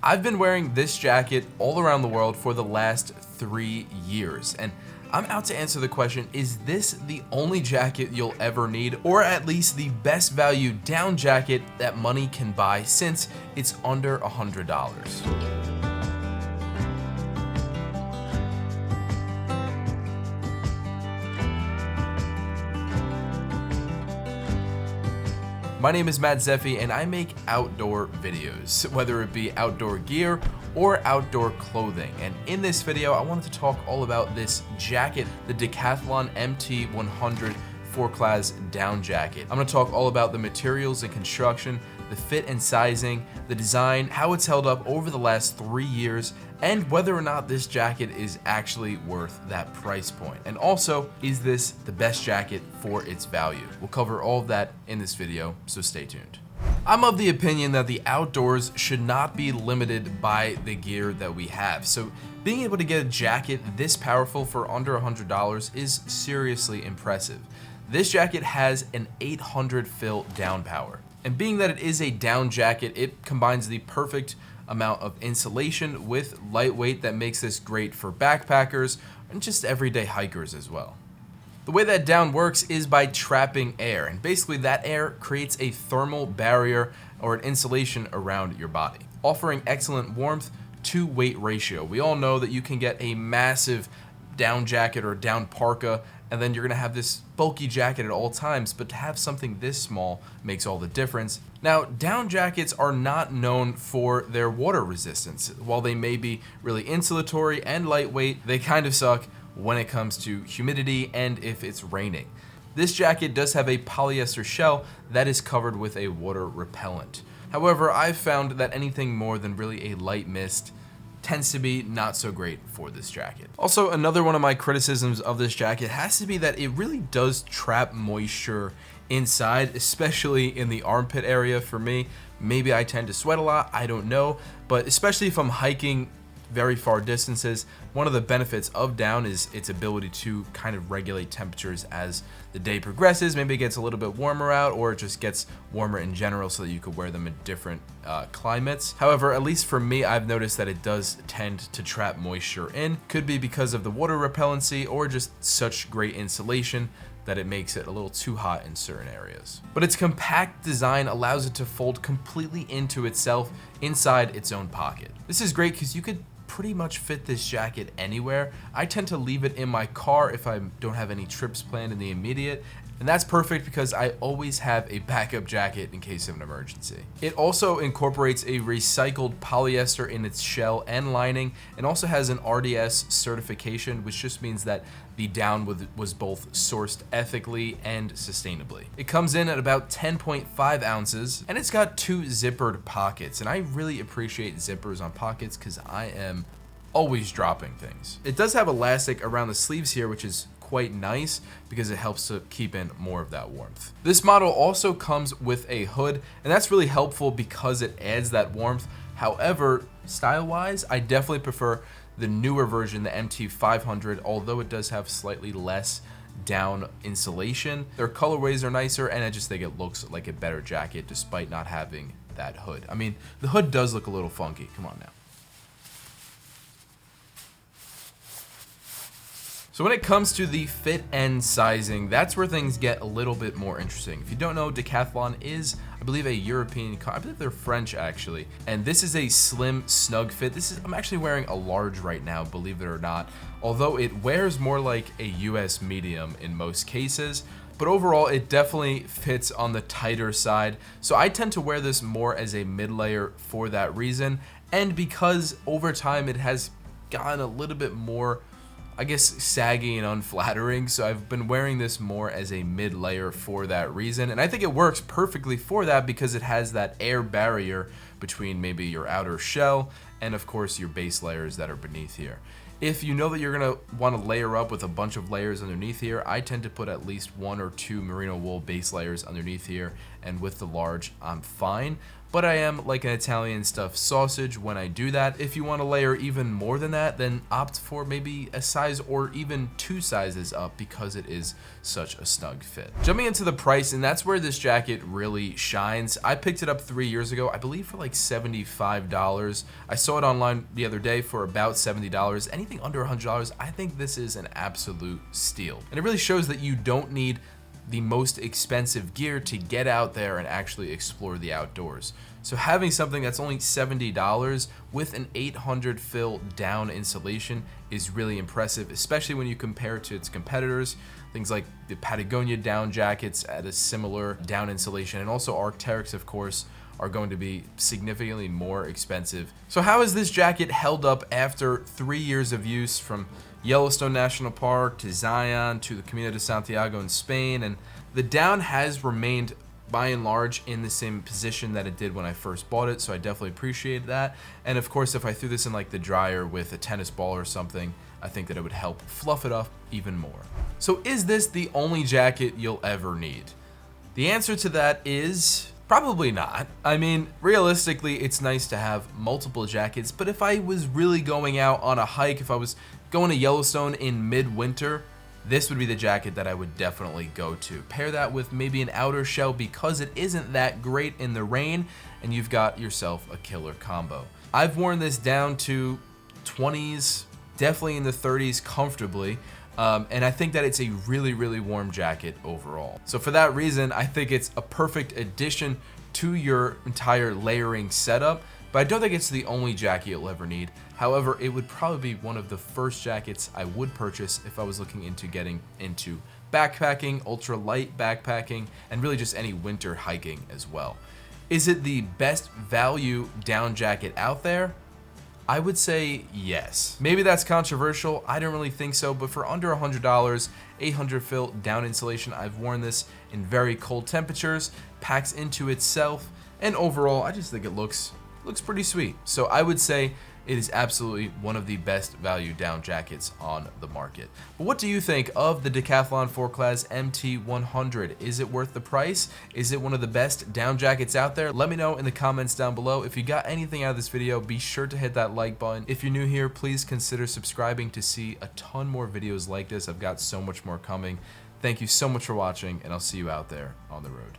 I've been wearing this jacket all around the world for the last 3 years, and I'm out to answer the question, is this the only jacket you'll ever need, or at least the best value down jacket that money can buy since it's under $100? My name is Matt Zeffi and I make outdoor videos, whether it be outdoor gear or outdoor clothing. And in this video, I wanted to talk all about this jacket, the Decathlon MT100 Forclaz down jacket. I'm gonna talk all about the materials and construction, the fit and sizing, the design, how it's held up over the last 3 years, and whether or not this jacket is actually worth that price point. And also, is this the best jacket for its value? We'll cover all of that in this video, so stay tuned. I'm of the opinion that the outdoors should not be limited by the gear that we have. So being able to get a jacket this powerful for under $100 is seriously impressive. This jacket has an 800 fill down power. And being that it is a down jacket, it combines the perfect amount of insulation with lightweight that makes this great for backpackers and just everyday hikers as well. The way that down works is by trapping air, and basically that air creates a thermal barrier or an insulation around your body, offering excellent warmth to weight ratio. We all know that you can get a massive down jacket or down parka, and then you're gonna have this bulky jacket at all times, but to have something this small makes all the difference. Now, down jackets are not known for their water resistance. While they may be really insulatory and lightweight, they kind of suck when it comes to humidity and if it's raining. This jacket does have a polyester shell that is covered with a water repellent. However, I've found that anything more than really a light mist tends to be not so great for this jacket. Also, another one of my criticisms of this jacket has to be that it really does trap moisture inside, especially in the armpit area for me. Maybe I tend to sweat a lot, I don't know, but especially if I'm hiking very far distances, one of the benefits of down is its ability to kind of regulate temperatures as the day progresses. Maybe it gets a little bit warmer out, or it just gets warmer in general so that you could wear them in different climates. However, at least for me, I've noticed that it does tend to trap moisture in. Could be because of the water repellency or just such great insulation that it makes it a little too hot in certain areas. But its compact design allows it to fold completely into itself inside its own pocket. This is great because you could pretty much fit this jacket anywhere. I tend to leave it in my car if I don't have any trips planned in the immediate, and that's perfect because I always have a backup jacket in case of an emergency. It also incorporates a recycled polyester in its shell and lining, and also has an RDS certification, which just means that the down was both sourced ethically and sustainably. It comes in at about 10.5 ounces, and it's got 2 zippered pockets, and I really appreciate zippers on pockets because I am always dropping things. It does have elastic around the sleeves here, which is quite nice because it helps to keep in more of that warmth. This model also comes with a hood, and that's really helpful because it adds that warmth. However, style-wise, I definitely prefer the newer version, the MT500, although it does have slightly less down insulation. Their colorways are nicer, and I just think it looks like a better jacket despite not having that hood. I mean, the hood does look a little funky. Come on now. So when it comes to the fit and sizing, that's where things get a little bit more interesting. If you don't know, Decathlon is, I believe, a European, I believe they're French actually, and this is a slim, snug fit. I'm actually wearing a large right now, believe it or not, although it wears more like a US medium in most cases, but overall it definitely fits on the tighter side. So I tend to wear this more as a mid-layer for that reason, and because over time it has gotten a little bit more, I guess, saggy and unflattering, so I've been wearing this more as a mid-layer for that reason, and I think it works perfectly for that because it has that air barrier between maybe your outer shell and of course your base layers that are beneath here. If you know that you're gonna want to layer up with a bunch of layers underneath here, I tend to put at least 1 or 2 merino wool base layers underneath here, and with the large I'm fine. but I am like an Italian stuffed sausage when I do that. If you want to layer even more than that, then opt for maybe a size or even 2 sizes up because it is such a snug fit. Jumping into the price, and that's where this jacket really shines. I picked it up 3 years ago, I believe for like $75. I saw it online the other day for about $70. Anything under $100, I think this is an absolute steal. And it really shows that you don't need the most expensive gear to get out there and actually explore the outdoors. So having something that's only $70 with an 800 fill down insulation is really impressive, especially when you compare it to its competitors. Things like the Patagonia down jackets at a similar down insulation, and also Arc'teryx, of course, are going to be significantly more expensive. So how has this jacket held up after 3 years of use, from Yellowstone National Park to Zion to the Camino de Santiago in Spain? And the down has remained by and large in the same position that it did when I first bought it, so I definitely appreciate that. And of course, if I threw this in like the dryer with a tennis ball or something, I think that it would help fluff it up even more. So is this the only jacket you'll ever need? The answer to that is probably not. I mean, realistically, it's nice to have multiple jackets, but if I was really going out on a hike, if I was going to Yellowstone in midwinter, this would be the jacket that I would definitely go to. Pair that with maybe an outer shell because it isn't that great in the rain, and you've got yourself a killer combo. I've worn this down to 20s, definitely in the 30s comfortably. And I think that it's a really, really warm jacket overall. So for that reason, I think it's a perfect addition to your entire layering setup, but I don't think it's the only jacket you'll ever need. However, it would probably be one of the first jackets I would purchase if I was looking into getting into backpacking, ultra light backpacking, and really just any winter hiking as well. Is it the best value down jacket out there? I would say yes. Maybe that's controversial, I don't really think so, but for under $100, 800 fill down insulation, I've worn this in very cold temperatures, packs into itself, and overall, I just think it looks pretty sweet. So I would say it is absolutely one of the best value down jackets on the market. But what do you think of the Decathlon Forclaz MT100? Is it worth the price? Is it one of the best down jackets out there? Let me know in the comments down below. If you got anything out of this video, be sure to hit that like button. If you're new here, please consider subscribing to see a ton more videos like this. I've got so much more coming. Thank you so much for watching, and I'll see you out there on the road.